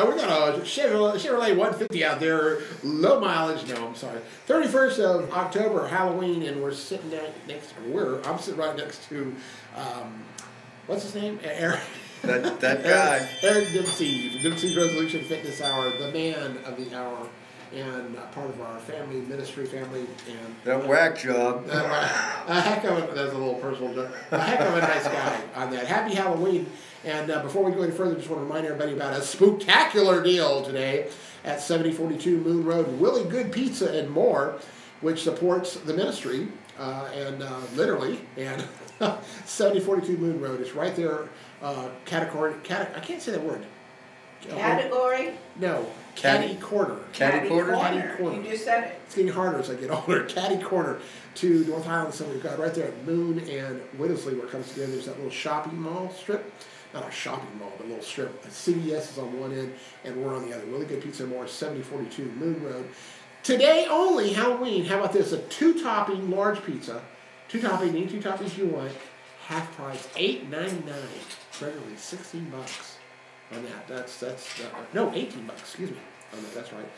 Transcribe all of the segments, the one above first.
We got a Chevrolet 150 out there, low mileage. No, I'm sorry. 31st of October, Halloween, and we're sitting I'm sitting right next to, what's his name? Eric. That guy. Eric Dempsey from Dempsey's Resolution Fitness Hour, the man of the hour, and part of our ministry family. And that whack job. A heck of a, that's a little personal joke. A heck of a nice guy on that. Happy Halloween. And before we go any further, just want to remind everybody about a spooktacular deal today at 7042 Moon Road. Really good pizza and more, which supports the ministry, literally, and 7042 Moon Road. It's right there, I can't say that word. Category? No. Caddy Corner. Caddy Corner? Caddy Corner. You just said it. It's getting harder as I get older. Caddy Corner to North Highland. So we've got right there at Moon and Whittlesey where it comes together. There's that little shopping mall strip. Not a shopping mall, but a little strip. CVS is on one end, and we're on the other. Really good pizza and more, 7042 Moon Road. Today only, Halloween. How about this? A two-topping large pizza. Two-topping, any two toppings you want. Half price, $8.99. Regularly $16 on that. No, $18. Excuse me. On that. That's right.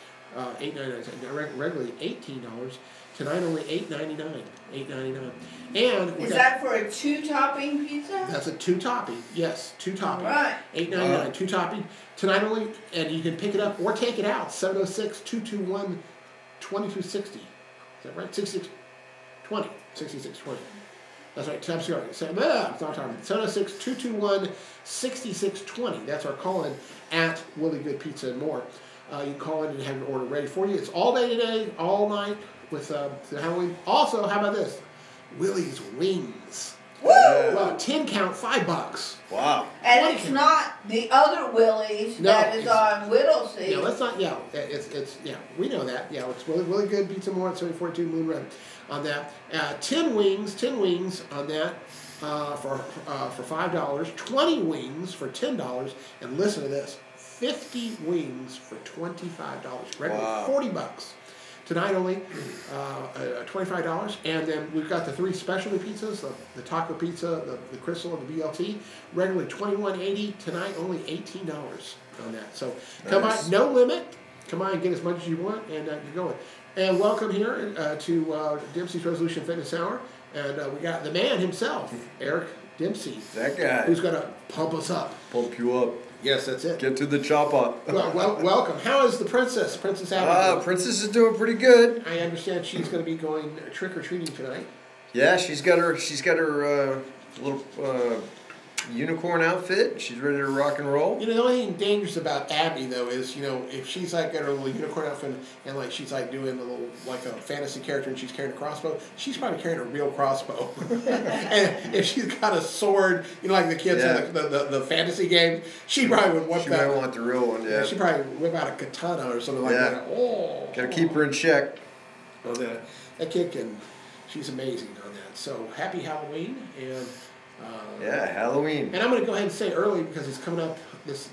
$8.99. Regularly $18. Tonight only $8.99. $8.99. And is that for a two-topping pizza? That's a two-topping. Yes, two-topping. Right. $8.99. Two-topping. Tonight only, and you can pick it up or take it out. 706-221-2260. Is that right? 6620. 6620. That's right. I'm sorry. It's not talking. 706-221-6620. That's our call-in at Willie Good Pizza and More. You can call in and have your order ready for you. It's all day today, all night with the Halloween. Also, how about this? Willie's Wings. Woo! Well, 10 count, $5. Wow. And it's not the other Willie's that is on Whittlesey. Yeah, let's not. Yeah, it's we know that. Yeah, it's really good. Pizza More at 742 Moon Road on that. 10 wings on that for $5. 20 wings for $10. And listen to this: 50 wings for $25. Regular $40. Tonight only, $25, and then we've got the 3 specialty pizzas: the taco pizza, the crystal, and the BLT. Regularly $21.80. Tonight only $18 on that. So come on, no limit. Come on and get as much as you want, and you're going. And welcome here to Dempsey's Resolution Fitness Hour, and we got the man himself, Eric Dempsey. That guy. Who's going to pump us up. Pump you up. Yes, that's it. Get to the chop up. Well, welcome. How is the princess? Princess Abigail? Princess is doing pretty good. I understand she's going to be going trick or treating tonight. Yeah, she's got her little unicorn outfit. She's ready to rock and roll. You know, the only thing dangerous about Abby though is, you know, if she's like got her little unicorn outfit and like she's like doing a little like a fantasy character and she's carrying a crossbow, she's probably carrying a real crossbow. And if she's got a sword, you know, like the kids in the fantasy games, she probably would whip that. She might want the real one, yeah. She probably whip out a katana or something like that. Oh, gotta keep her in check. Well, that kid she's amazing on that. So happy Halloween and. Yeah, Halloween. And I'm going to go ahead and say early because it's coming up this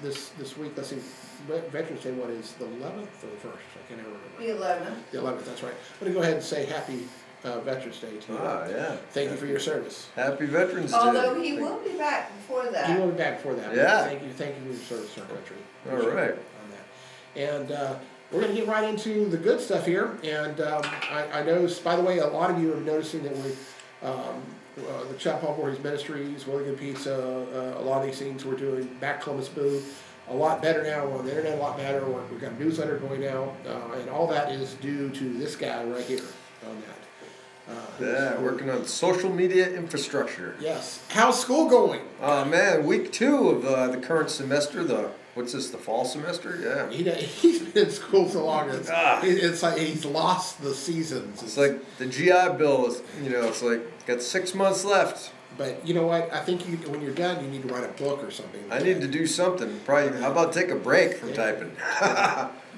week. Let's see, Veterans Day. What is the 11th or the 1st? I can't ever remember. The 11th. The 11th. That's right. I'm going to go ahead and say happy Veterans Day to you. Yeah. Thank you for your service. Happy Veterans Day. Although he will be back before that. He will be back before that. Yeah. Thank you for your service to our country. All right. On that. And we're going to get right into the good stuff here. And I noticed, by the way, a lot of you are noticing that we. The Chop Off Warriors Ministries, Really Good Pizza, a lot of these things we're doing, Back Columbus Boo, a lot better now. We're on the internet a lot better. We've got a newsletter going out, and all that is due to this guy right here on that. Working on social media infrastructure. Yes. How's school going? Oh, man, week 2 of the current semester, what's this, the fall semester? Yeah. He's been in school so long, it's like he's lost the seasons. It's like the GI Bill is, it's like, got 6 months left. But you know what? I think when you're done, you need to write a book or something. I need to do something. Probably, how about take a break from typing?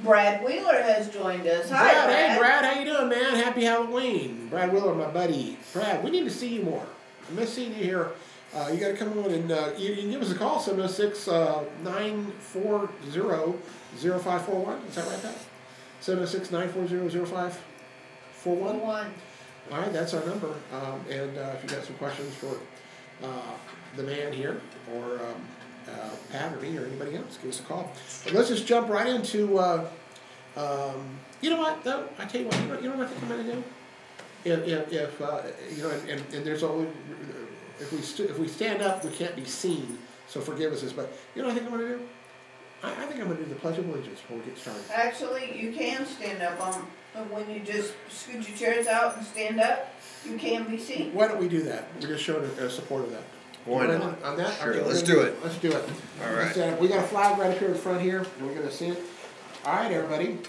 Brad Wheeler has joined us. Hi, Brad. Hey, Brad. How you doing, man? Happy Halloween. Brad Wheeler, my buddy. Brad, we need to see you more. I miss seeing you here. You got to come on and you can give us a call, 706-940-0541. Is that right, Pat? 706-940-0541? All right, that's our number. And if you got some questions for the man here or Pat or me or anybody else, give us a call. But let's just jump right into. You know what? Though I tell you what, you know what I think I'm going to do. If you know, and there's only if we stand up, we can't be seen. So forgive us this, but you know what I think I'm going to do. I think I'm going to do the Pledge of Allegiance before we get started. Actually, you can stand up when you just scoot your chairs out and stand up. You can be seen. Why don't we do that? We're just showing support of that. Why not? On that? Sure, okay, let's do it. Let's do it. All right. We got a flag right up here in front here. And we're going to see it. All right, everybody.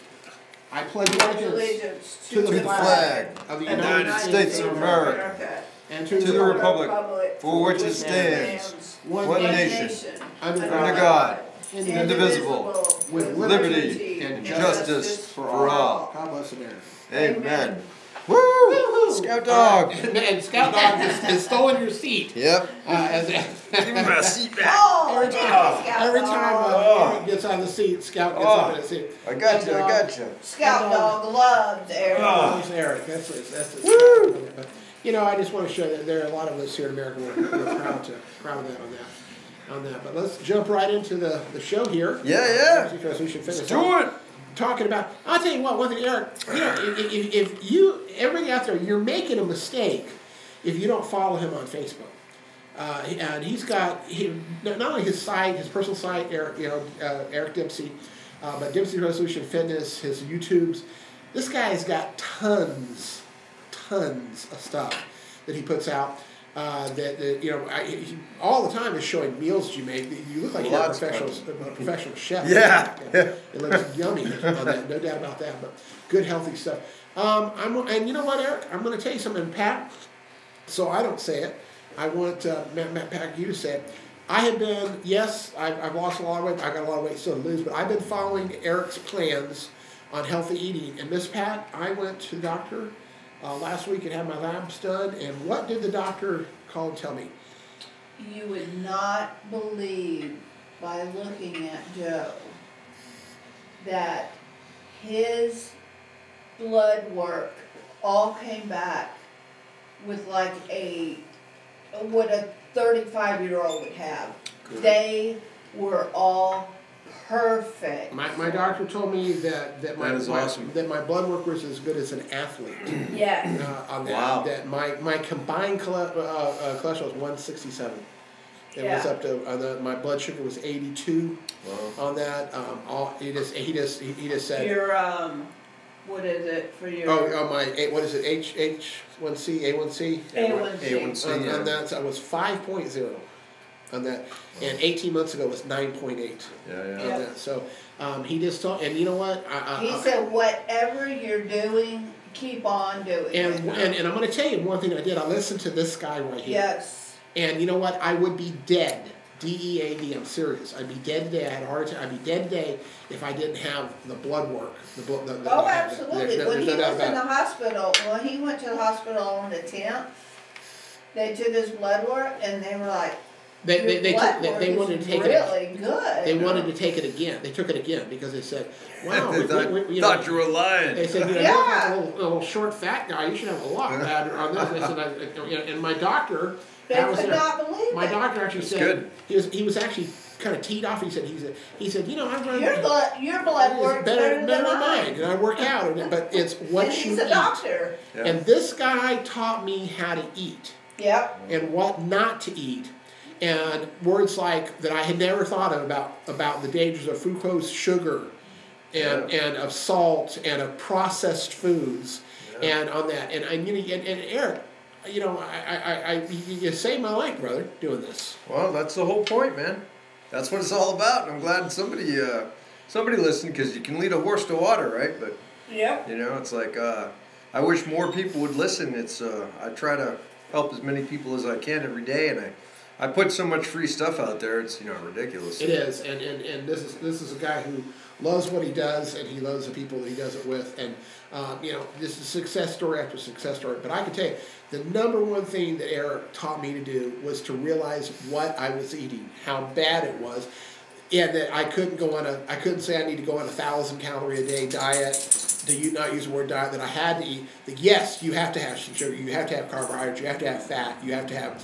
I pledge allegiance to the flag of the United States of America and to the republic for which it stands, one nation, under God, indivisible, with liberty and justice for all. God bless America. Amen. Woo! Scout Dog. And Scout Dog has stolen your seat. Yep. Give me my seat back. Every time Eric gets on the seat, Scout gets on the seat. I got you. Scout Dog loves Eric. Loves Eric. That's Woo! But, you know, I just want to show that there are a lot of us here in America who are proud of that on that. But let's jump right into the show here. Yeah. Because we should finish. Let's do it. Talking about, I'll tell you what, one thing, Eric, you know, if you, everybody out there, you're making a mistake if you don't follow him on Facebook. And he's got, not only his site, his personal site, Eric Dempsey, but Dempsey Resolution Fitness, his YouTubes. This guy's got tons of stuff that he puts out. That you know, he all the time is showing meals that you make. You look like you're a professional chef. Yeah. It looks yummy on that, no doubt about that. But good, healthy stuff. And you know what, Eric? I'm going to tell you something, Pat. So I don't say it. I want Matt Pack, you to say it. I have been, yes, I've lost a lot of weight. I got a lot of weight still to lose, but I've been following Eric's plans on healthy eating. And Miss Pat, I went to the doctor last week and had my labs done, and what did the doctor call and tell me? You would not believe, by looking at Joe, that his blood work all came back with like what a 35-year-old would have. Good. They were all perfect. My doctor told me that my blood work was as good as an athlete. Yeah. On that, wow. That my combined cholesterol was 167. It was up to my blood sugar was 82. Wow. On that. He just said. Your what is it for your? What is it? H1C A1C. A1C. On that, so I was 5.0. On that, and 18 months ago was 9.8. Yeah. On that. So he just told, and you know what? He said, whatever you're doing, keep on doing it. And I'm going to tell you one thing I did. I listened to this guy right here. Yes. And you know what? I would be dead. DEAD. I'm serious. I'd be dead today. I had a heart attack. I'd be dead today if I didn't have the blood work. Absolutely. When he was in the hospital, when he went to the hospital on the 10th, they took his blood work and they were like, They wanted to take really it. Good. They wanted to take it again. They took it again because they said, "Wow, they thought you were lying." They said, "You're like a little short, fat guy. You should have a lot on this." And my doctor, they could not believe my doctor actually said he was actually kind of teed off. He said, "You know, I'm running your blood works better than mine, and I work out, but it's what and you he's a doctor. Yeah. And this guy taught me how to eat. Yep. And what not to eat." And words like that I had never thought of about the dangers of fructose sugar and of salt and of processed foods and on that. And Eric, you know, you saved my life, brother, doing this. Well, that's the whole point, man. That's what it's all about. I'm glad somebody listened, because you can lead a horse to water, right? But you know, it's like I wish more people would listen. It's I try to help as many people as I can every day, and I put so much free stuff out there. It's ridiculous. It is, and this is a guy who loves what he does, and he loves the people that he does it with, and this is success story after success story. But I can tell you, the number one thing that Eric taught me to do was to realize what I was eating, how bad it was, and that I couldn't say I need to go on 1,000 calorie a day diet. Do you not use the word diet? That I had to eat. That yes, you have to have some sugar. You have to have carbohydrates. You have to have fat. You have to have,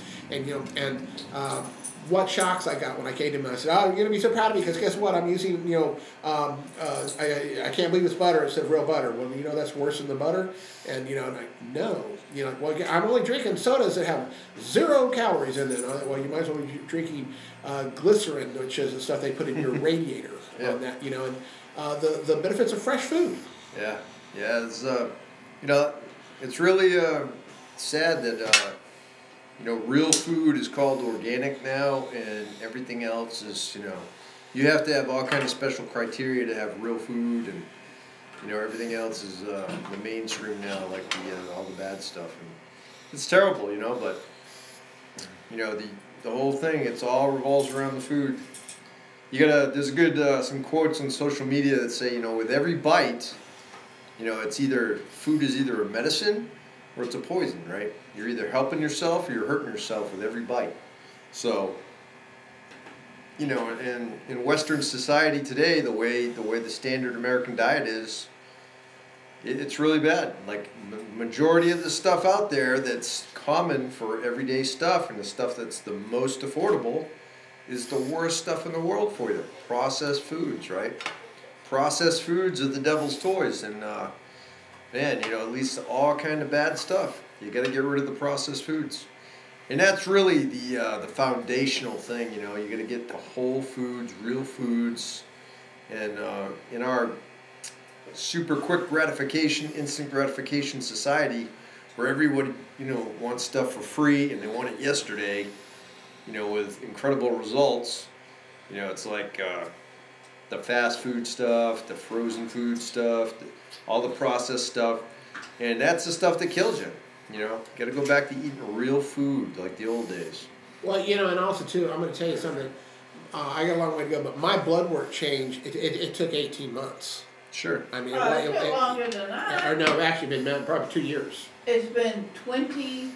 what shocks I got when I came to him. I said, "Oh, you're gonna be so proud of me because guess what? I'm using, I can't believe it's butter instead of real butter." Well, that's worse than the butter, and and no, well, I'm only drinking sodas that have 0 calories in them. Well, you might as well be drinking glycerin, which is the stuff they put in your radiator. On that, and the benefits of fresh food. Yeah, it's it's really sad that real food is called organic now, and everything else is you have to have all kinds of special criteria to have real food, and everything else is the mainstream now, like all the bad stuff, and it's terrible, but the whole thing, it's all revolves around the food. There's a good some quotes on social media that say with every bite, it's either food is either a medicine or it's a poison, right? You're either helping yourself or you're hurting yourself with every bite. So in Western society today, the way the standard American diet is, it's really bad. Like majority of the stuff out there that's common for everyday stuff, and the stuff that's the most affordable, is the worst stuff in the world for you. Processed foods, right? Processed foods are the devil's toys, and man, it leads to all kind of bad stuff. You got to get rid of the processed foods, and that's really the foundational thing. You got to get the whole foods, real foods, and in our super quick gratification, instant gratification society, where everybody wants stuff for free and they want it yesterday. With incredible results, it's like the fast food stuff, the frozen food stuff, all the processed stuff, and that's the stuff that kills you. Got to go back to eating real food like the old days. Well, and also too, I'm going to tell you something. I got a long way to go, but my blood work changed. It took 18 months. Sure. I mean, it's been longer than that. Or no, actually been probably 2 years. It's been 22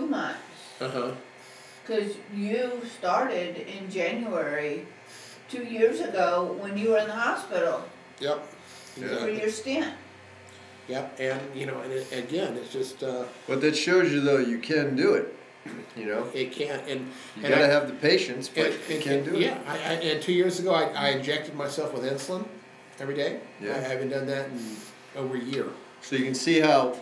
months. Because you started in January 2 years ago when you were in the hospital. Yep. For your stint. Yep, and again, it's just. But that shows you, though, you can do it. It can, and you gotta have the patience, but you can do it. Yeah, and 2 years ago, I injected myself with insulin every day. Yeah. I haven't done that in over a year. So you can see how,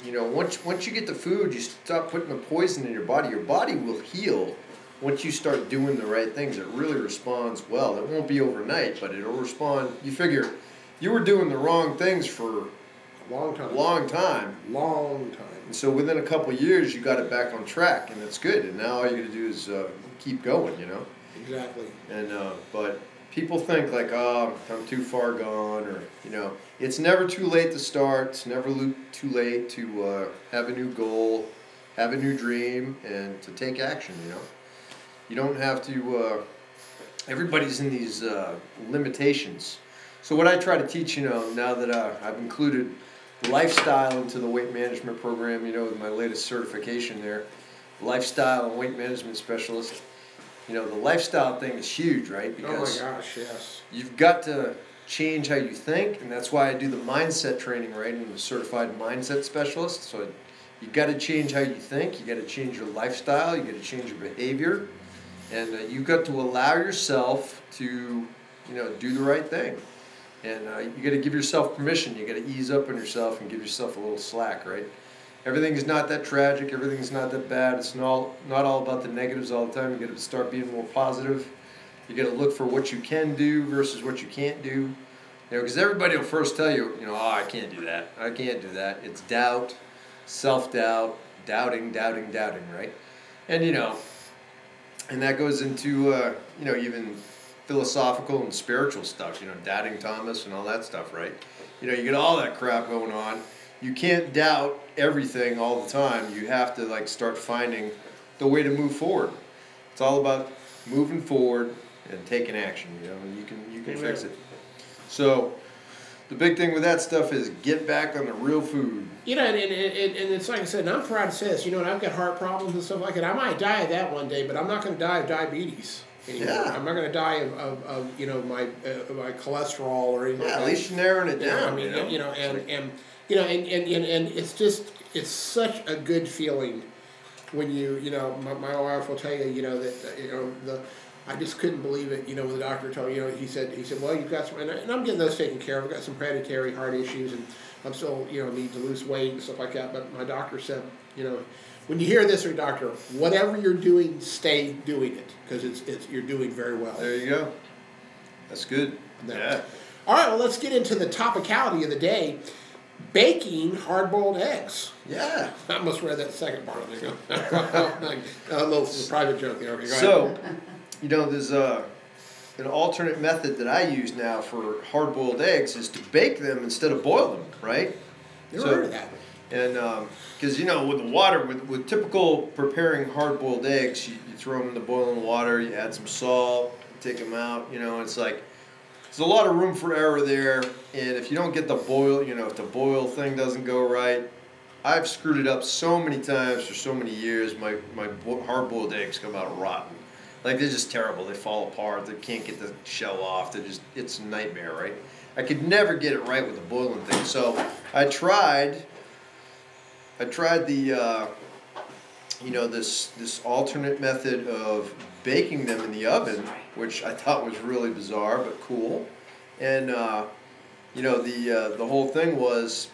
once you get the food, you stop putting the poison in your body. Your body will heal once you start doing the right things. It really responds well. It won't be overnight, but it'll respond. You figure you were doing the wrong things for a long time. And so within a couple of years, you got it back on track, and that's good. And now all you got to do is keep going, Exactly. And but people think like, oh, I'm too far gone, or it's never too late to start. It's never too late to have a new goal, have a new dream, and to take action. You don't have to. Everybody's in these limitations. So what I try to teach, now that I've included lifestyle into the weight management program, with my latest certification there, lifestyle and weight management specialist. The lifestyle thing is huge, right? Because oh my gosh, yes. You've got to change how you think, and that's why I do the mindset training, right? I'm a certified mindset specialist. So you got to change how you think. You got to change your lifestyle. You got to change your behavior, and you've got to allow yourself to, do the right thing. And you got to give yourself permission. You got to ease up on yourself and give yourself a little slack, right? Everything's not that tragic. Everything's not that bad. It's not all about the negatives all the time. You got to start being more positive. You got to look for what you can do versus what you can't do. Because everybody will first tell you, oh, I can't do that. I can't do that. It's doubt, self-doubt, doubting, right? And and that goes into even philosophical and spiritual stuff. Doubting Thomas and all that stuff, right? You get all that crap going on. You can't doubt everything all the time. You have to start finding the way to move forward. It's all about moving forward and taking action, and you can fix it. So the big thing with that stuff is get back on the real food. And it's like I said, and I'm proud to say this, I've got heart problems and stuff like that. I might die of that one day, but I'm not going to die of diabetes anymore. Yeah. I'm not going to die of my cholesterol or anything. Yeah, at least you're narrowing it down. And it's just, it's such a good feeling when you know, my wife will tell you, you know, that I just couldn't believe it, you know, when the doctor told me, you know, he said, well, you've got some, and I'm getting those taken care of. I've got some hereditary heart issues, and I'm still, you know, need to lose weight and stuff like that. But my doctor said, you know, when you hear this from your doctor, whatever you're doing, stay doing it, because you're doing very well. There you go. That's good. Yeah. All right, well, let's get into the topicality of the day. Baking hard-boiled eggs. Yeah. I almost read that second part. There you go. A little private joke there. Okay, go ahead. You know, there's an alternate method that I use now for hard-boiled eggs is to bake them instead of boil them, right? Never heard of that. And because, you know, with the water, with typical preparing hard-boiled eggs, you throw them in the boiling water, you add some salt, take them out, you know, it's like, there's a lot of room for error there, and if you don't get the boil, you know, if the boil thing doesn't go right, I've screwed it up so many times for so many years. My hard-boiled eggs come out rotten. Like, they're just terrible. They fall apart. They can't get the shell off. It's a nightmare, right? I could never get it right with the boiling thing. So I tried the, you know, this alternate method of baking them in the oven, which I thought was really bizarre but cool. And you know, the whole thing was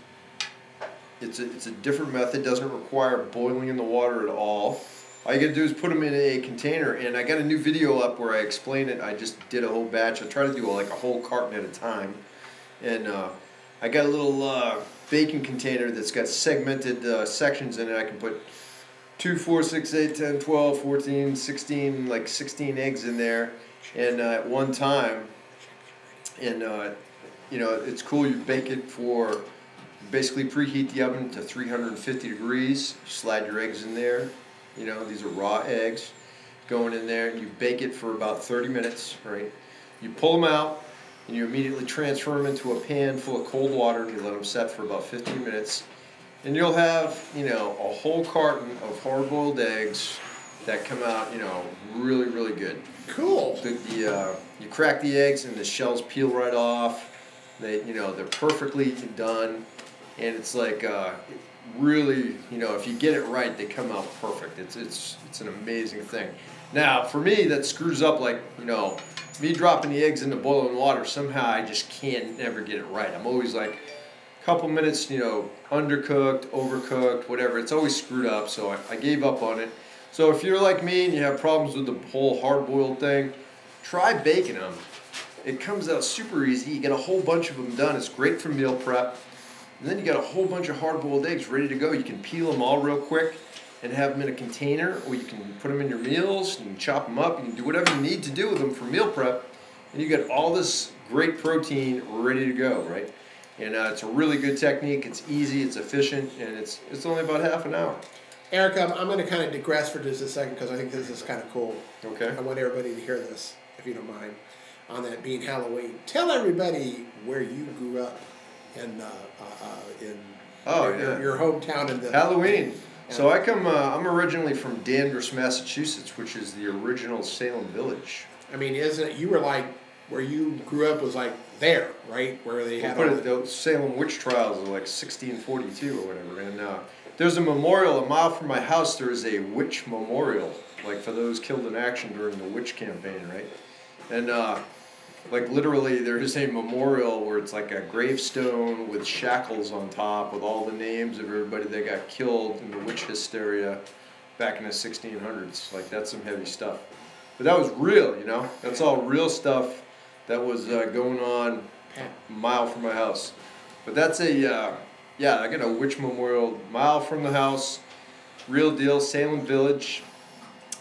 it's a different method. Doesn't require boiling in the water at all. All you gotta do is put them in a container, and I got a new video up where I explain it. I just did a whole batch. I try to do like a whole carton at a time, and I got a little baking container that's got segmented sections in it. I can put 2, 4, 6, 8, 10, 12, 14, 16, like 16 eggs in there, and at one time. And you know, it's cool. You bake it for, basically preheat the oven to 350 degrees. You slide your eggs in there. You know, these are raw eggs going in there, and you bake it for about 30 minutes, right? You pull them out, and you immediately transfer them into a pan full of cold water, and you let them set for about 15 minutes. And you'll have, you know, a whole carton of hard-boiled eggs that come out, you know, really, really good. Cool. You crack the eggs, and the shells peel right off. They're perfectly done, and it's like, really, you know, if you get it right, they come out perfect. It's an amazing thing. Now, for me, that screws up, like, you know, me dropping the eggs into boiling water. Somehow I just can't never get it right. I'm always like a couple minutes, you know, undercooked, overcooked, whatever. It's always screwed up, so I gave up on it. So if you're like me and you have problems with the whole hard-boiled thing, try baking them. It comes out super easy. You get a whole bunch of them done. It's great for meal prep. And then you got a whole bunch of hard-boiled eggs ready to go. You can peel them all real quick and have them in a container, or you can put them in your meals, you can chop them up, you can do whatever you need to do with them for meal prep, and you get all this great protein ready to go, right? And it's a really good technique. It's easy, it's efficient, and it's only about half an hour. Erica, I'm going to kind of digress for just a second because I think this is kind of cool. Okay. I want everybody to hear this, if you don't mind, on that being Halloween. Tell everybody where you grew up in your hometown in the Halloween. So I'm originally from Danvers, Massachusetts, which is the original Salem village. I mean, isn't it, you were like, where you grew up was like there, right? Where they had the Salem witch trials of like 1642 or whatever. And there's a memorial a mile from my house. There is a witch memorial, like for those killed in action during the witch campaign, right? And like literally there is a memorial where it's like a gravestone with shackles on top with all the names of everybody that got killed in the witch hysteria back in the 1600s. Like, that's some heavy stuff. But that was real, you know? That's all real stuff that was going on a mile from my house. But that's I got a witch memorial mile from the house, real deal, Salem Village.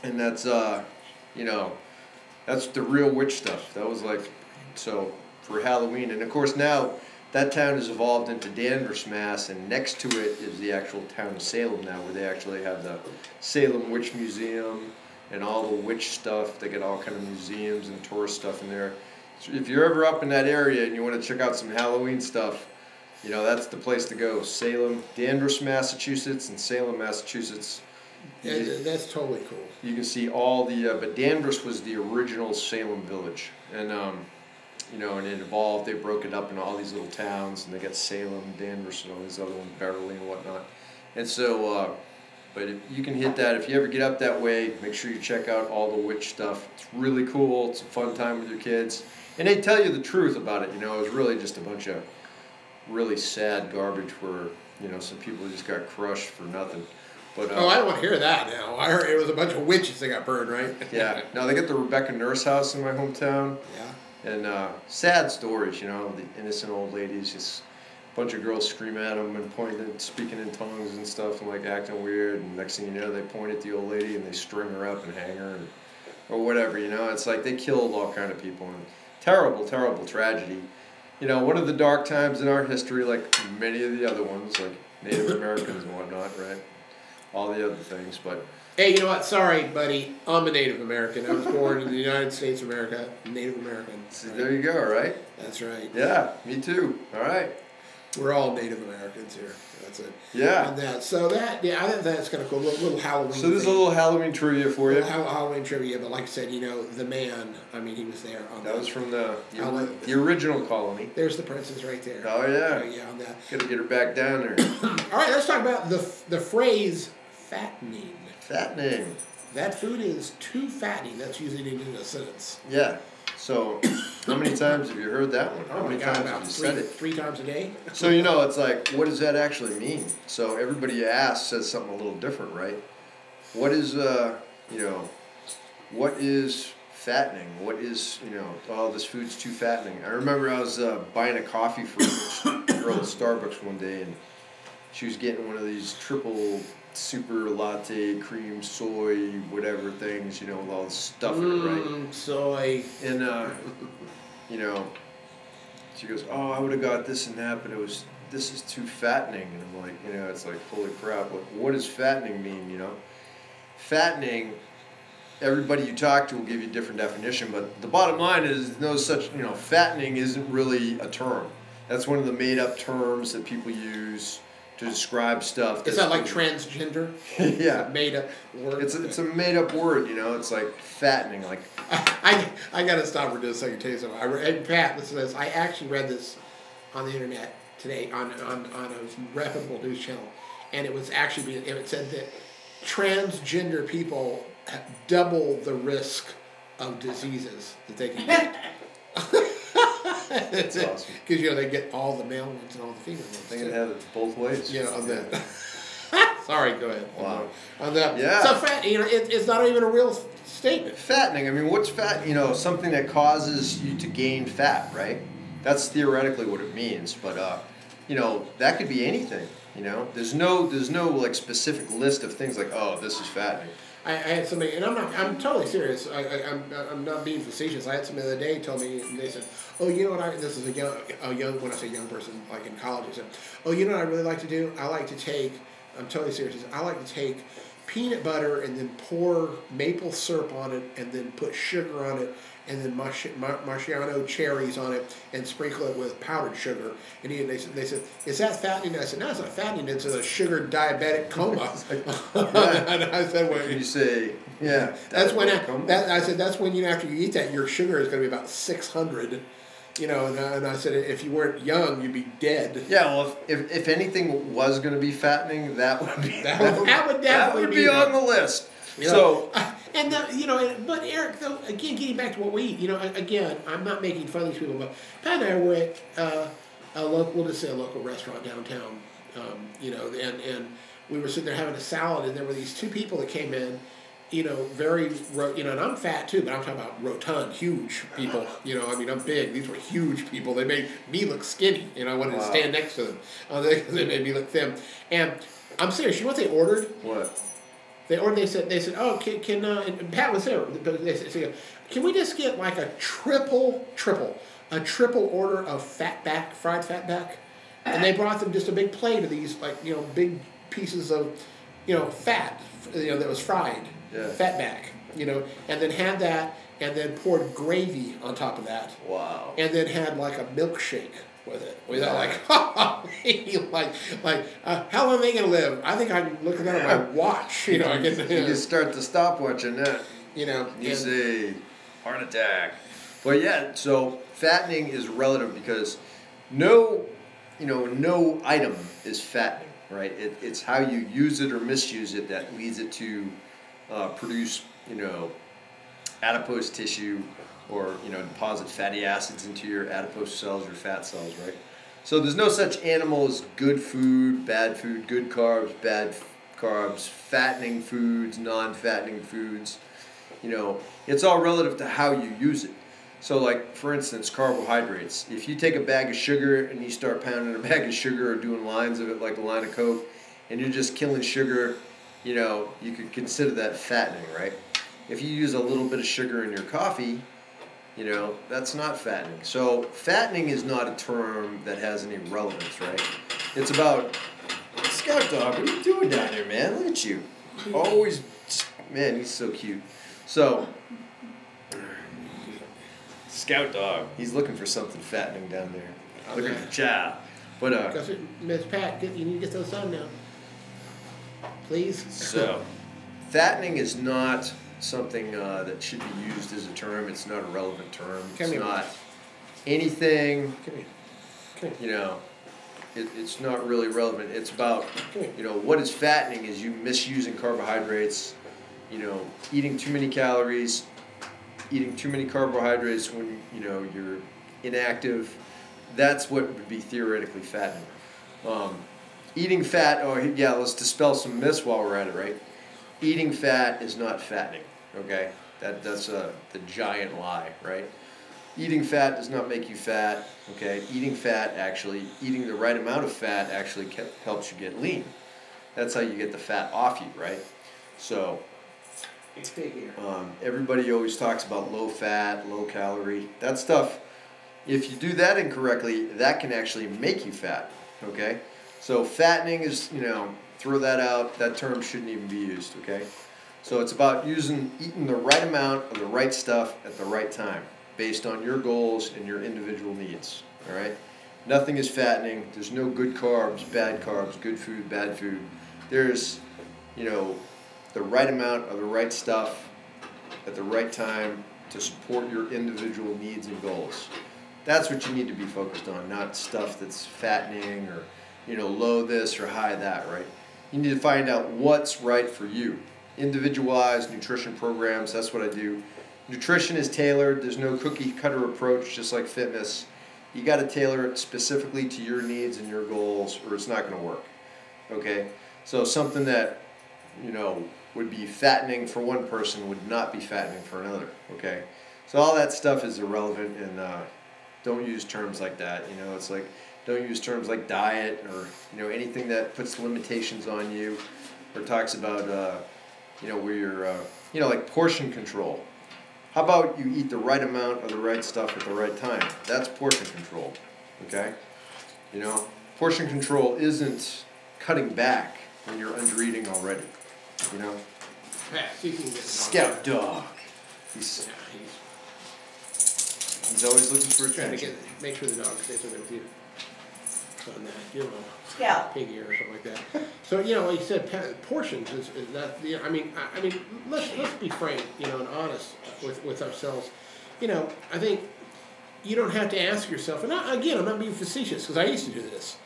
And that's, you know, that's the real witch stuff. That was like, so for Halloween. And of course now that town has evolved into Danvers, Mass. And next to it is the actual town of Salem now, where they actually have the Salem Witch Museum and all the witch stuff. They get all kind of museums and tourist stuff in there. So if you're ever up in that area and you want to check out some Halloween stuff, you know, that's the place to go. Salem, Danvers, Massachusetts, and Salem, Massachusetts. Yeah, that's totally cool. You can see all the, but Danvers was the original Salem village. And, you know, and it evolved. They broke it up into all these little towns, and they got Salem, Danvers, and all these other ones, Beverly and whatnot. And so, But if you can hit that, if you ever get up that way, make sure you check out all the witch stuff. It's really cool. It's a fun time with your kids. And they tell you the truth about it. You know, it was really just a bunch of really sad garbage where, you know, some people just got crushed for nothing. But I don't want to hear that now. I heard it was a bunch of witches that got burned, right? Yeah. Now, they got the Rebecca Nurse house in my hometown. Yeah. And sad stories, you know, the innocent old ladies, just a bunch of girls scream at them and pointing, speaking in tongues and stuff and like acting weird. And next thing you know, they point at the old lady and they string her up and hang her or whatever, you know. It's like they killed all kind of people. And terrible, terrible tragedy. You know, one of the dark times in our history, like many of the other ones, like Native Americans and whatnot, right? All the other things, but... Hey, you know what? Sorry, buddy. I'm a Native American. I was born in the United States of America. Native American. See, there you go, right? That's right. Yeah, me too. All right. We're all Native Americans here. That's it. Yeah. And that. So that, yeah, I think that's kind of cool. Little Halloween. So there's a little Halloween trivia for you. Halloween trivia, but like I said, you know, the man. I mean, he was there. That was from the original colony. There's the princess right there. Oh yeah. Yeah, on that. Gotta get her back down there. All right, let's talk about the phrase fattening. Fattening. That food is too fattening. That's usually in a sentence. Yeah. So, how many times have you heard that one? How many times have you said it? 3 times a day. So, you know, it's like, what does that actually mean? So, everybody you ask says something a little different, right? What is, you know, what is fattening? What is, you know, oh, this food's too fattening. I remember I was buying a coffee for a girl at Starbucks one day, and she was getting one of these triple super latte, cream, soy, whatever things, you know, with all the stuff in it, right? Soy. And, you know, she goes, oh, I would have got this and that, but this is too fattening. And I'm like, you know, it's like, holy crap, what does fattening mean, you know? Fattening, everybody you talk to will give you a different definition, but the bottom line is no such, you know, fattening isn't really a term. That's one of the made-up terms that people use to describe stuff. Is that like transgender? Yeah. Made up word. It's a made up word, you know. It's like fattening. Like I gotta stop for just a second to tell you something. And Pat, listen to this. I actually read this on the internet today on a reputable news channel, and it was actually it said that transgender people have double the risk of diseases that they can get. That's awesome. Because, you know, they get all the male ones and all the female ones. They can have it both ways. Yeah, on that. Sorry, go ahead. Wow. On that. Yeah. So fat, you know, it's not even a real statement. Fattening. I mean, what's fat? You know, something that causes you to gain fat, right? That's theoretically what it means. But you know, that could be anything. You know, there's no like specific list of things like, oh, this is fattening. I had somebody, and I'm totally serious. I'm not being facetious. I had somebody the other day told me, and they said, oh, you know what, this is a young, when I say young person, like in college, they said, oh, you know what I really like to do? I like to take, I'm totally serious, I like to take peanut butter and then pour maple syrup on it and then put sugar on it and then Marciano cherries on it and sprinkle it with powdered sugar. And they said, is that fattening? I said, no, it's not fattening. It's a sugar diabetic coma. And I said, well, you say, yeah. That's when I said that's when, you know, after you eat that, your sugar is going to be about 600. You know, and I said, if you weren't young, you'd be dead. Yeah, well, if anything was going to be fattening, that would be that would definitely be on the list. You know, so, and you know, but Eric, though, again, getting back to what we eat, you know, again, I'm not making fun of these people, but Pat and I were at a local restaurant downtown, you know, and we were sitting there having a salad, and there were these 2 people that came in, you know, you know, and I'm fat too, but I'm talking about rotund, huge people. You know, I mean, I'm big. These were huge people. They made me look skinny, and I wanted to stand next to them. They made me look thin. And I'm serious. You know what they ordered? What? They ordered. They said, oh, can and Pat was there. But they said, can we just get like a triple order of fried fatback? And they brought them just a big plate of these, like, you know, big pieces of, you know, fat, you know, that was fried. Yeah. Fatback, you know, and then had that, and then poured gravy on top of that. Wow. And then had like a milkshake with it. Without how long are they gonna live? I think I'm looking at my watch. You know, you can start the stopwatch on that. You know, you say heart attack. But yeah, so fattening is relative because no item is fattening. right? It's how you use it or misuse it that leads it to produce, adipose tissue, or deposit fatty acids into your adipose cells, your fat cells, right? So there's no such animal as good food, good carbs, bad carbs, fattening foods, non-fattening foods. It's all relative to how you use it. So like, for instance, carbohydrates. If you take a bag of sugar and you start pounding a bag of sugar or doing lines of it like a line of Coke, and you're just killing sugar, you could consider that fattening, right? If you use a little bit of sugar in your coffee, that's not fattening. So fattening is not a term that has any relevance, right? It's about, Scout Dog, what are you doing down there, man? Look at you. Always, man, he's so cute. So, Scout Dog, he's looking for something fattening down there. Looking for chow. But, Miss Pat, you need to get those on now. Please? So, fattening is not something that should be used as a term. It's not a relevant term. It's not anything, it's not really relevant. It's about, what is fattening is you misusing carbohydrates, eating too many calories, eating too many carbohydrates when, you're inactive. That's what would be theoretically fattening. Eating fat, let's dispel some myths while we're at it, right? Eating fat is not fattening, okay? That's the giant lie, right? Eating fat does not make you fat, okay? Eating the right amount of fat actually helps you get lean. That's how you get the fat off you, right? So, everybody always talks about low fat, low calorie. That stuff, if you do that incorrectly, that can actually make you fat, okay? So fattening is, throw that out. That term shouldn't even be used, okay? So it's about eating the right amount of the right stuff at the right time, based on your goals and your individual needs, all right? Nothing is fattening. There's no good carbs, good food, bad food. There's, the right amount of the right stuff at the right time to support your individual needs and goals. That's what you need to be focused on, not stuff that's fattening or, low this or high that, right? You need to find out what's right for you. Individualized nutrition programs, that's what I do. Nutrition is tailored. There's no cookie cutter approach, just like fitness. You got to tailor it specifically to your needs and your goals, or it's not going to work, okay? So something that, would be fattening for one person would not be fattening for another, okay? So all that stuff is irrelevant, and don't use terms like that. It's like, don't use terms like diet or, anything that puts limitations on you or talks about, where you're, like portion control. How about you eat the right amount of the right stuff at the right time? That's portion control, okay? Portion control isn't cutting back when you're under-eating already, Scout Dog. He's always looking for attention. Make sure the dog stays with you. On that, piggy or something like that. So like you said, portions is that. I mean, let's be frank, and honest with ourselves. I think you don't have to ask yourself. And I'm not being facetious because I used to do this.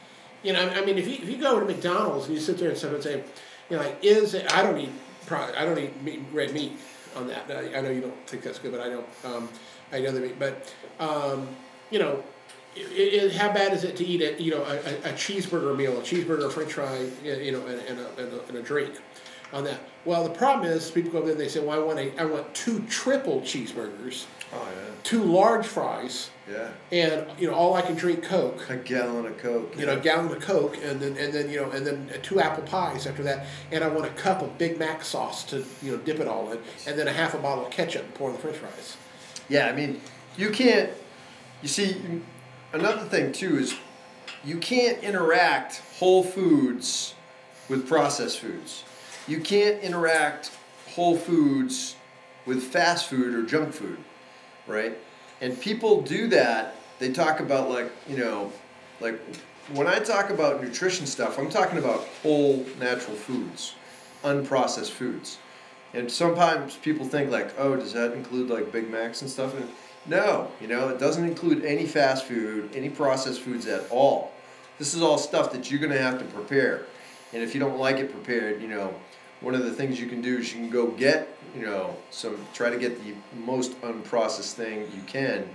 If you go to McDonald's and you sit there and say, I don't eat red meat on that. I know you don't think that's good, but I don't. I eat other meat, but how bad is it to eat a cheeseburger meal, a cheeseburger, a French fry, and a drink on that? Well, the problem is people go there and they say, well, I want 2 triple cheeseburgers, 2 large fries, and all I can drink Coke, a gallon of Coke, a gallon of Coke, and then 2 apple pies after that, and I want a cup of Big Mac sauce to dip it all in, and then a half a bottle of ketchup and pour in the French fries. Yeah, you can't. You see. Another thing, too, is you can't interact whole foods with processed foods. You can't interact whole foods with fast food or junk food, right? And people do that. They talk about, like when I talk about nutrition stuff, I'm talking about whole natural foods, unprocessed foods. And sometimes people think does that include like Big Macs and stuff? And no, it doesn't include any fast food, any processed foods at all. This is all stuff that you're going to have to prepare. And if you don't like it prepared, you know, one of the things you can do is you can go get, you know, try to get the most unprocessed thing you can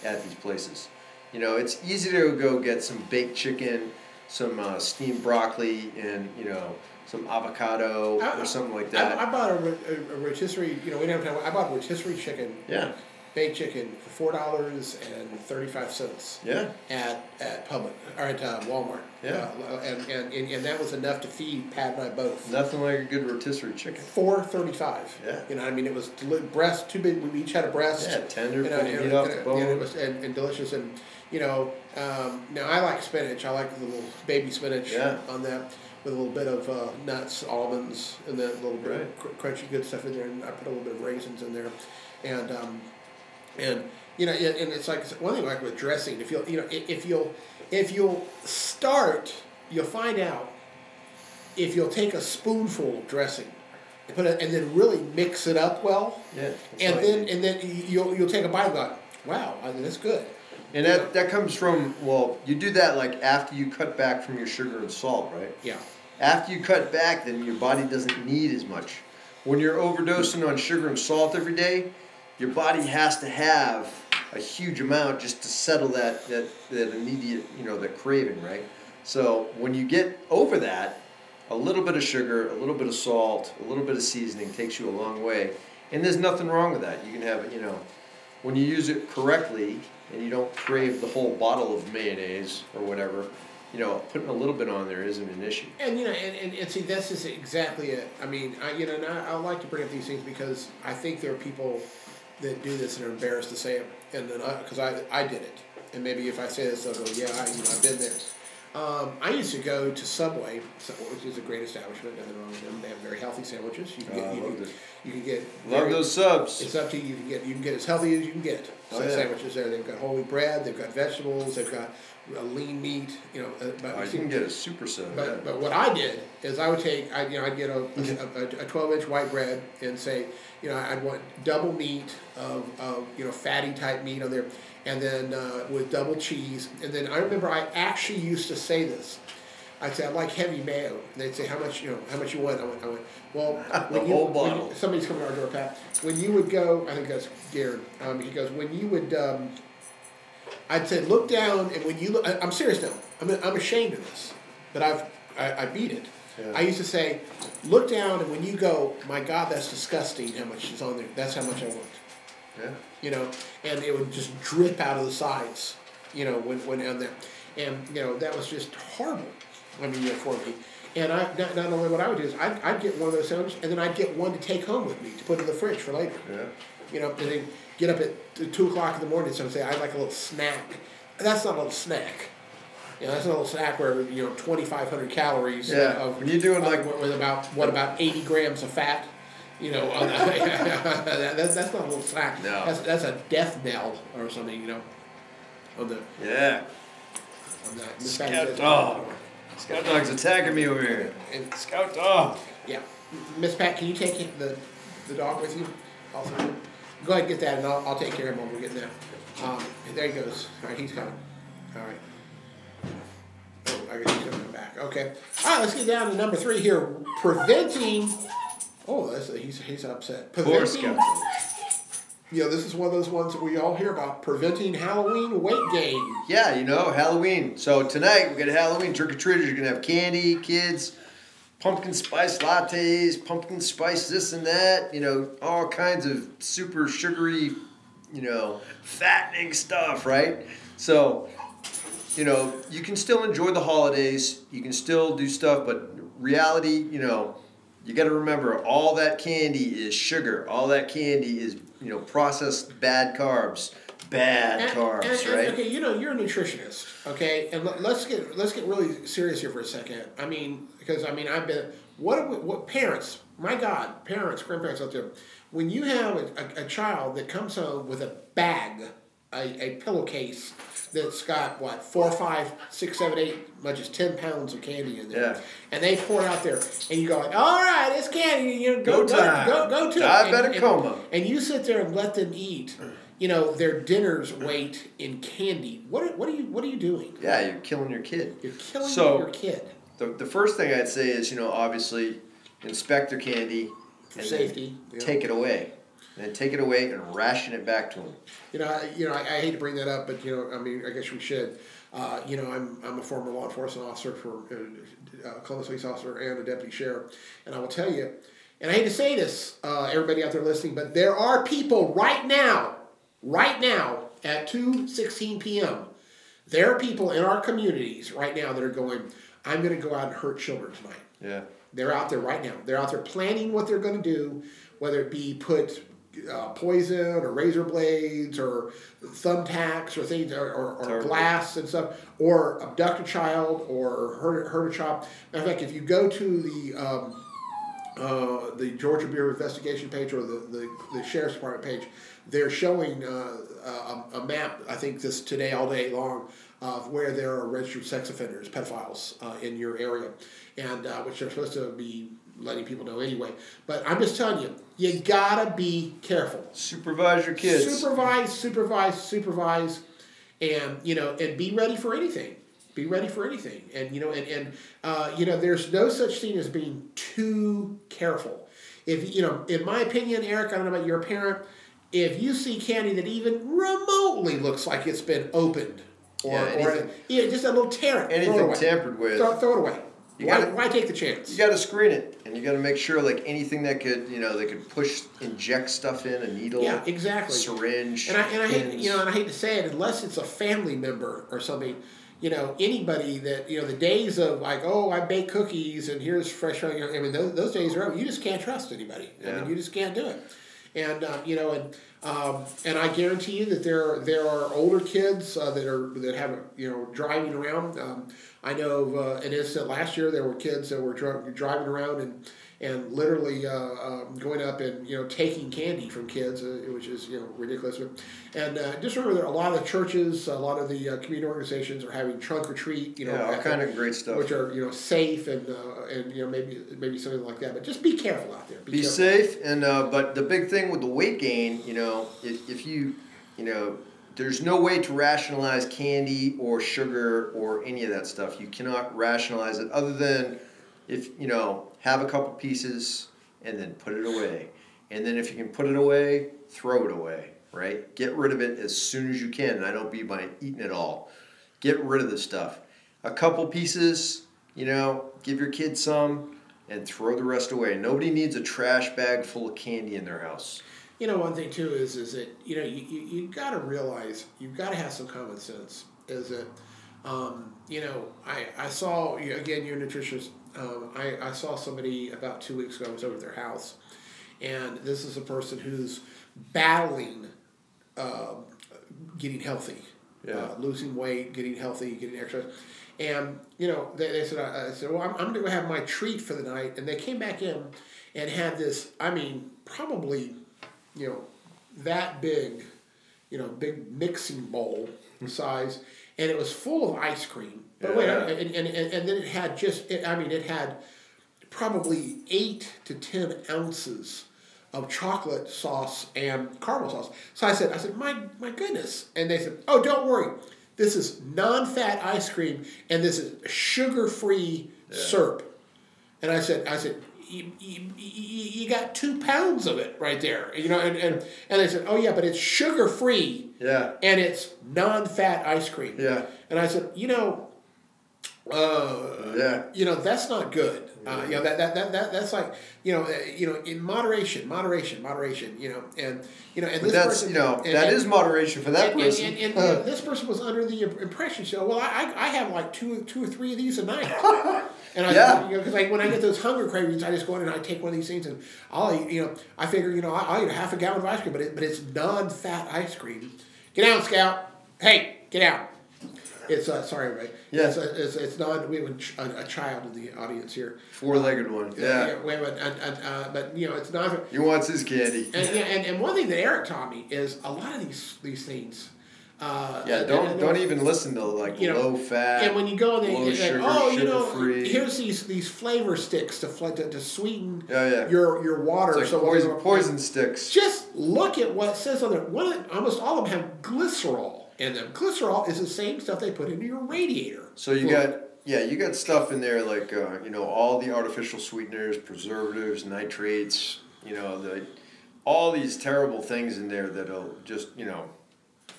at these places. You know, it's easy to go get some baked chicken, some steamed broccoli, and, you know, some avocado or something like that. I bought a rotisserie, you know, we don't have time. I bought a rotisserie chicken. Yeah. Baked chicken for $4.35. Yeah. At Publix or at Walmart. Yeah. And that was enough to feed Pat and I both. Nothing like a good rotisserie chicken. $4.35. Yeah. You know, I mean, it was breast too big. We each had a breast. Yeah, tender, you know, meat off the bone. And it was and delicious. And you know, now I like spinach. I like the little baby spinach on that. With a little bit of nuts, almonds, and then a little bit of crunchy good stuff in there, and I put a little bit of raisins in there, and you know, and it's like one thing like with dressing. If you'll start, you'll find out if you'll take a spoonful of dressing and put it, and then really mix it up well, and then you'll take a bite and go, wow, I mean, that's good. And that comes from, well, you do that like after you cut back from your sugar and salt, right? Yeah. After you cut back, then your body doesn't need as much. When you're overdosing on sugar and salt every day, your body has to have a huge amount just to settle that immediate, you know, that craving, right? So when you get over that, a little bit of sugar, a little bit of salt, a little bit of seasoning takes you a long way. And there's nothing wrong with that. You can have, you know, when you use it correctly, and you don't crave the whole bottle of mayonnaise or whatever, you know, putting a little bit on there isn't an issue. And you know, and see, this is exactly it. I mean, I like to bring up these things because I think there are people that do this and are embarrassed to say it, and then because I did it, and maybe if I say this, they'll go, yeah, I've been there. I used to go to Subway, which is a great establishment. Nothing wrong with them. They have very healthy sandwiches. You can get. Love those subs. It's up to you. You can get as healthy as you can get. Sandwiches there. They've got whole wheat bread. They've got vegetables. They've got lean meat. You know. You can get a super sub. But what I did is I would take. I'd get a 12-inch white bread and say, you know, I'd want double meat of you know, fatty type meat on there. And then with double cheese. And then I remember I actually used to say this. I'd say, I like heavy mayo. And they'd say, how much you want? I went, well, when somebody's coming to our door, Pat. When you would go, I think that's Garen. He goes, when you would, I'd say, look down, and when you look, I'm serious now. I'm ashamed of this, but I beat it. Yeah. I used to say, look down, and when you go, my God, that's disgusting how much is on there. That's how much I want. Yeah. You know, and it would just drip out of the sides, you know, when on there. And, you know, that was just horrible, I mean, for me. And not only what I would do is I'd get one of those sandwiches, and then I'd get one to take home with me to put in the fridge for later. Yeah. You know, and then get up at 2 o'clock in the morning and say, I'd like a little snack. That's not a little snack. You know, that's a little snack where, you know, 2,500 calories. Yeah. When you're doing with about 80 grams of fat. You know, that's not a little snack. No. That's a death knell or something, you know. On the Scout dog. Scout dog's attacking me over here. And Scout dog. Yeah, Miss Pat, can you take the dog with you? Also, go ahead and get that, and I'll take care of him when we're getting there. There he goes. All right, he's coming. All right. Oh, I guess he's coming back. Okay. All right, let's get down to number 3 here. Preventing. Oh, he's upset. Poor Scout. You know, this is one of those ones that we all hear about, preventing Halloween weight gain. Yeah, you know, Halloween. So tonight, we got Halloween trick-or-treaters. You're going to have candy, kids, pumpkin spice lattes, pumpkin spice this and that, you know, all kinds of super sugary, you know, fattening stuff, right? So, you know, you can still enjoy the holidays. You can still do stuff, but reality, you know, you got to remember, all that candy is sugar. All that candy is, you know, processed bad carbs. Bad carbs, right? Okay, you know, you're a nutritionist, okay? And let's get really serious here for a second. I mean, because I mean, I've been what parents? My God, parents, grandparents out there. When you have a child that comes home with a bag, a pillowcase that's got what 4, 5, 6, 7, 8, much as 10 pounds of candy in there, and they pour it out there, and you go like, all right, it's candy, you know, go to diabetic coma, and you sit there and let them eat, you know, their dinner's weight in candy. What are you doing? Yeah, you're killing your kid. You're killing your kid. the first thing I'd say is, obviously inspect their candy for safety. Take it away. And then take it away and ration it back to them. I hate to bring that up, but I guess we should. I'm a former law enforcement officer for Columbus Police officer and a deputy sheriff, and I will tell you, and I hate to say this, everybody out there listening, but there are people right now at 2:16 p.m. There are people in our communities right now that are going, I'm going to go out and hurt children tonight. Yeah. They're out there right now. They're out there planning what they're going to do, whether it be put poison or razor blades or thumbtacks or things or glass and stuff, or abduct a child or hurt a child. Matter of fact, if you go to the Georgia Bureau of Investigation page or the Sheriff's Department page, they're showing a map, I think this today all day long, of where there are registered sex offenders, pedophiles in your area, and which they're supposed to be letting people know anyway. But I'm just telling you, you gotta be careful. Supervise your kids. Supervise, and and be ready for anything. Be ready for anything, and there's no such thing as being too careful. If in my opinion, Eric, I don't know about your parent, if you see candy that even remotely looks like it's been opened, or just a little tear it, anything tampered with, throw it away. Why take the chance? You got to screen it, and you got to make sure, like anything that could, they could inject stuff in, a needle, syringe, and I hate to say it, unless it's a family member or something, anybody that the days of like, oh, I bake cookies and here's fresh, those days are over. You just can't trust anybody. Yeah. You just can't do it, and and I guarantee you that there are older kids that have driving around. I know of an incident last year. There were kids that were driving around and literally going up and taking candy from kids, which is ridiculous. And just remember, that a lot of the churches, a lot of the community organizations are having trunk or treat. All kind of great stuff, which are safe and maybe something like that. But just be careful out there. Be safe, and but the big thing with the weight gain, if you there's no way to rationalize candy or sugar or any of that stuff. You cannot rationalize it other than if, have a couple pieces and then put it away. And then if you can put it away, throw it away, right? Get rid of it as soon as you can. And I don't mean by eating it all. Get rid of the stuff. A couple pieces, give your kids some and throw the rest away. Nobody needs a trash bag full of candy in their house. One thing too is that you got to realize, you've got to have some common sense. Is that I saw, again, you're a nutritionist. I saw somebody about 2 weeks ago. I was over at their house, and this is a person who's battling getting healthy, losing weight, getting healthy, getting exercise. And they said, I said, well, I'm going to go have my treat for the night. And they came back in and had this, probably that big, big mixing bowl size, and it was full of ice cream. But wait, and then it had it had probably 8 to 10 ounces of chocolate sauce and caramel sauce. So I said, my goodness. And they said, oh, don't worry. This is non-fat ice cream, and this is sugar-free syrup. And I said, you got 2 pounds of it right there, and they said, oh yeah, but it's sugar free, and it's non-fat ice cream, and I said, that's not good. That's like, in moderation, and but this that's person, that is moderation for that person. And this person was under the impression, I have like two or three of these a night. And because when I get those hunger cravings, I just go in and I take one of these things, and I'll eat. I figure, I'll eat a half a gallon of ice cream, but it's non-fat ice cream. Get out, Scout! Hey, get out! It's sorry, everybody. Yes, it's non. We have a child in the audience here. 4-legged one. Yeah. We have but it's not. He wants his candy. And one thing that Eric taught me is a lot of these things. Don't even listen to low fat. And when you go in there, sugar free. Here's these flavor sticks to sweeten your water. It's like poison sticks. Just look at what it says on there. Almost all of them have glycerol in them. Glycerol is the same stuff they put into your radiator. So you got yeah, you got stuff in there like, all the artificial sweeteners, preservatives, nitrates, all these terrible things in there that'll just,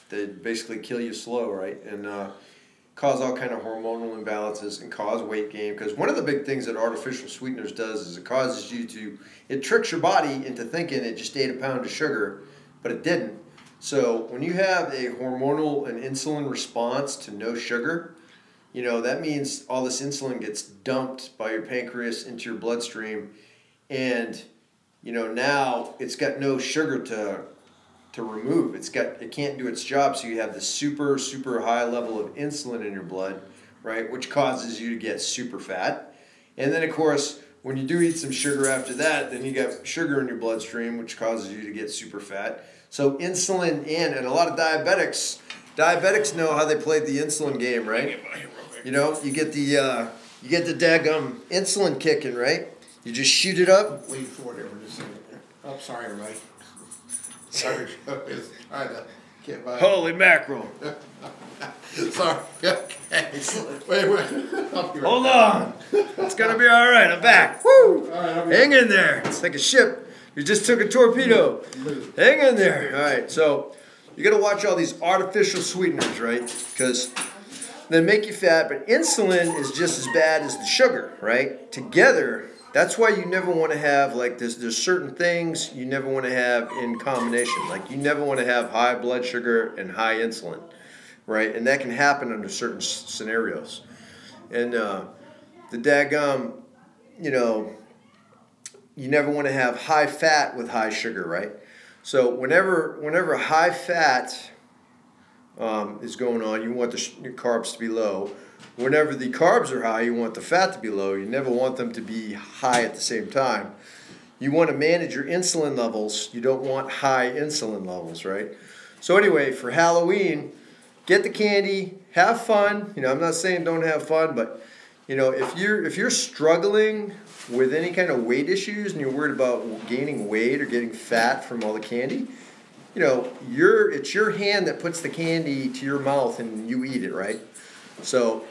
they basically kill you slow, right? And cause all kind of hormonal imbalances and cause weight gain. Because one of the big things that artificial sweeteners does is it tricks your body into thinking it just ate a pound of sugar, but it didn't. So when you have a hormonal and insulin response to no sugar, that means all this insulin gets dumped by your pancreas into your bloodstream, and now it's got no sugar to remove. It can't do its job, so you have this super, super high level of insulin in your blood, right, which causes you to get super fat. And then, of course, when you do eat some sugar after that, then you got sugar in your bloodstream, which causes you to get super fat. So insulin and a lot of diabetics know how they played the insulin game, right? You get the daggum insulin kicking, right? You just shoot it up. Lean forward there for just a second. Oh, sorry, everybody. Sorry, can't buy it. Holy mackerel. Sorry. Okay. Wait. Hold on. It's going to be all right. I'm back. Woo! All right, hang in there. It's like a ship. You just took a torpedo. Hang in there. All right, so you got to watch all these artificial sweeteners, right? Because they make you fat, but insulin is just as bad as the sugar, right? Together, that's why you never want to have, like, there's certain things you never want to have in combination. Like, you never want to have high blood sugar and high insulin, right? And that can happen under certain scenarios. And the daggum, you never want to have high fat with high sugar, right? So whenever high fat is going on, you want your carbs to be low. Whenever the carbs are high, you want the fat to be low. You never want them to be high at the same time. You want to manage your insulin levels. You don't want high insulin levels, right? So anyway, for Halloween, get the candy, have fun. I'm not saying don't have fun, but if you're struggling with any kind of weight issues and you're worried about gaining weight or getting fat from all the candy, it's your hand that puts the candy to your mouth and you eat it, right? So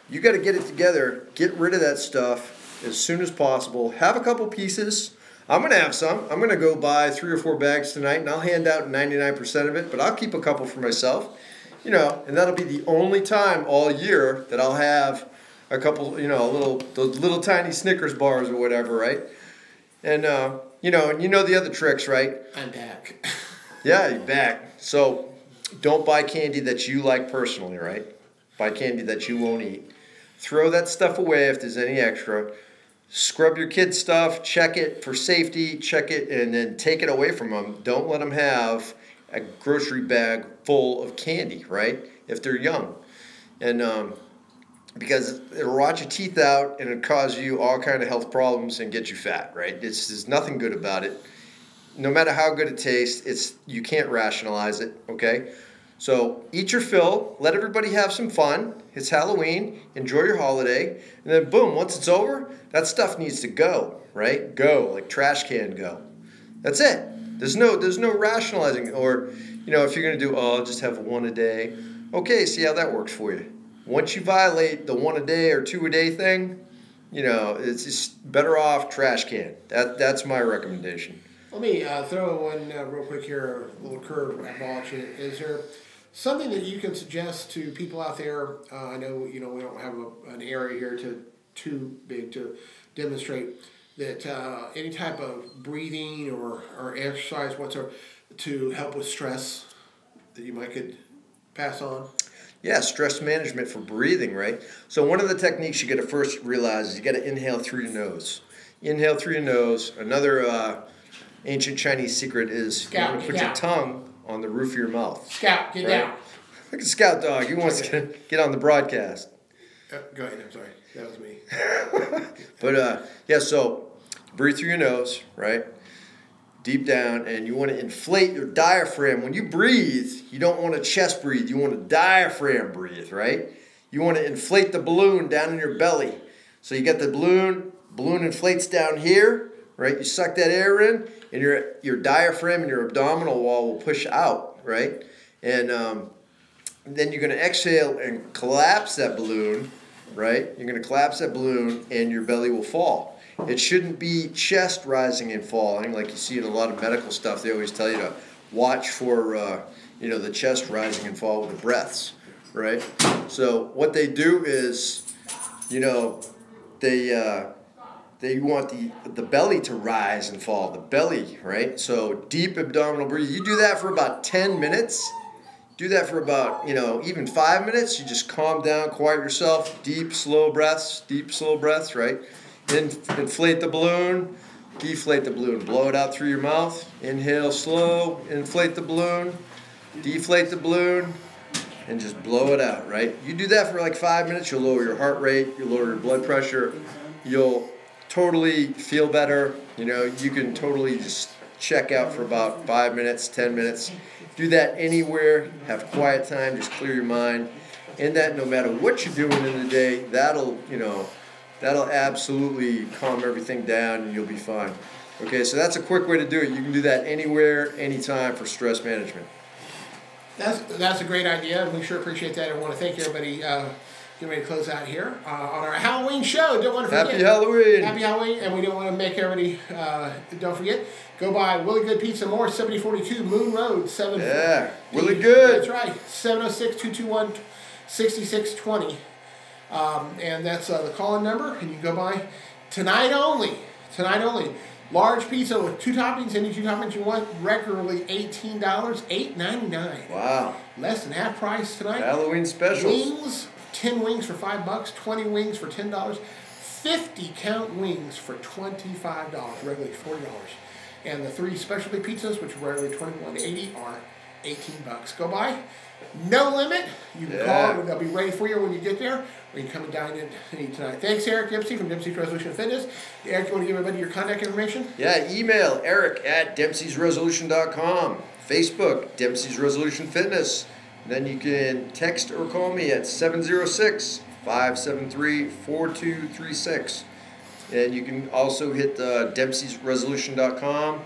you got to get it together, get rid of that stuff as soon as possible. Have a couple pieces. I'm going to have some. I'm going to go buy 3 or 4 bags tonight, and I'll hand out 99% of it, but I'll keep a couple for myself. And that'll be the only time all year that I'll have a couple, those little tiny Snickers bars or whatever, right? And, and the other tricks, right? I'm back. Yeah, you're back. So don't buy candy that you like personally, right? Buy candy that you won't eat. Throw that stuff away if there's any extra. Scrub your kids' stuff, check it for safety, check it, and then take it away from them. Don't let them have a grocery bag full of candy, right? If they're young. And because it'll rot your teeth out and it'll cause you all kind of health problems and get you fat, right? There's nothing good about it. No matter how good it tastes, you can't rationalize it, okay? So eat your fill, let everybody have some fun. It's Halloween, enjoy your holiday, and then boom, once it's over, that stuff needs to go, right? Go, like trash can go. That's it. There's no rationalizing, or if you're gonna do, I'll just have 1 a day. Okay, see how that works for you. Once you violate the 1 a day or 2 a day thing, it's just better off trash can. That's my recommendation. Let me throw one real quick here, a little curve ball at you. Is there something that you can suggest to people out there? I know we don't have an area here too big to demonstrate that any type of breathing or exercise whatsoever to help with stress that you could pass on. Yeah, stress management for breathing, right? So one of the techniques you got to first realize is you got to inhale through your nose. Inhale through your nose. Another ancient Chinese secret is you want to put your tongue on the roof of your mouth. Scout, get down. Like a scout dog. He wants to get on the broadcast. Go ahead. I'm sorry. That was me. But, so breathe through your nose, right? Deep down, and you want to inflate your diaphragm. When you breathe, you don't want to chest breathe. You want to diaphragm breathe, right? You want to inflate the balloon down in your belly. So you got the balloon inflates down here, right? You suck that air in, and your diaphragm and your abdominal wall will push out, right? And then you're going to exhale and collapse that balloon, right? You're going to collapse that balloon and your belly will fall. It shouldn't be chest rising and falling like you see in a lot of medical stuff. They always tell you to watch for, the chest rising and fall with the breaths, right? So what they do is, they want the belly to rise and fall, the belly, right? So deep abdominal breathing. You do that for about 10 minutes. Do that for about, even 5 minutes. You just calm down, quiet yourself, deep, slow breaths, right? Inflate the balloon, deflate the balloon. Blow it out through your mouth. Inhale slow, inflate the balloon, deflate the balloon, and just blow it out, right? You do that for like 5 minutes, you'll lower your heart rate, you'll lower your blood pressure, you'll totally feel better. You can totally just check out for about 5 minutes, 10 minutes. Do that anywhere, have quiet time, just clear your mind. And that no matter what you're doing in the day, that'll absolutely calm everything down and you'll be fine. Okay, so that's a quick way to do it. You can do that anywhere, anytime for stress management. That's a great idea, and we sure appreciate that. I want to thank everybody. Getting ready to close out here on our Halloween show. Don't want to forget. Happy Halloween. Happy Halloween, and we don't want to make everybody, don't forget, go by Willie Good Pizza More, 7042 Moon Road, 7. Yeah, Willie Good. That's right, 706-221-6620. And that's the call-in number, and you go by tonight only. Large pizza with 2 toppings, any 2 toppings you want, regularly $18, $8.99. Wow. Less than half price tonight. Halloween specials. Wings, 10 wings for $5, 20 wings for $10, 50 count wings for $25, regularly $40. And the 3 specialty pizzas, which are regularly $21.80, are $18. Go by. No limit. You can call and they'll be ready for you when you get there. Or you can come and dine in and eat tonight. Thanks, Eric Dempsey from Dempsey's Resolution Fitness. Eric, you want to give everybody your contact information? Yeah, email eric@dempseysresolution.com. Facebook, Dempsey's Resolution Fitness. Then you can text or call me at 706-573-4236. And you can also hit dempseysresolution.com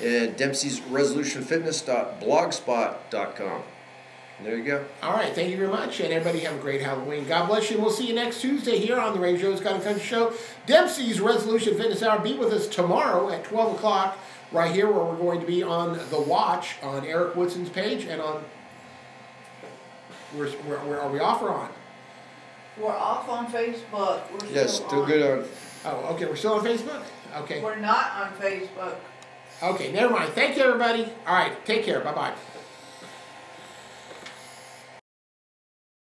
and dempseysresolutionfitness.blogspot.com. There you go. All right. Thank you very much. And everybody have a great Halloween. God bless you. And we'll see you next Tuesday here on the Range Road's God and Country Show. Dempsey's Resolution Fitness Hour. Be with us tomorrow at 12 o'clock right here where we're going to be on The Watch on Eric Woodson's page and on... Where are we off or on? We're off on Facebook. We're still good on... Oh, okay. We're still on Facebook? Okay. We're not on Facebook. Okay. Never mind. Thank you, everybody. All right. Take care. Bye-bye.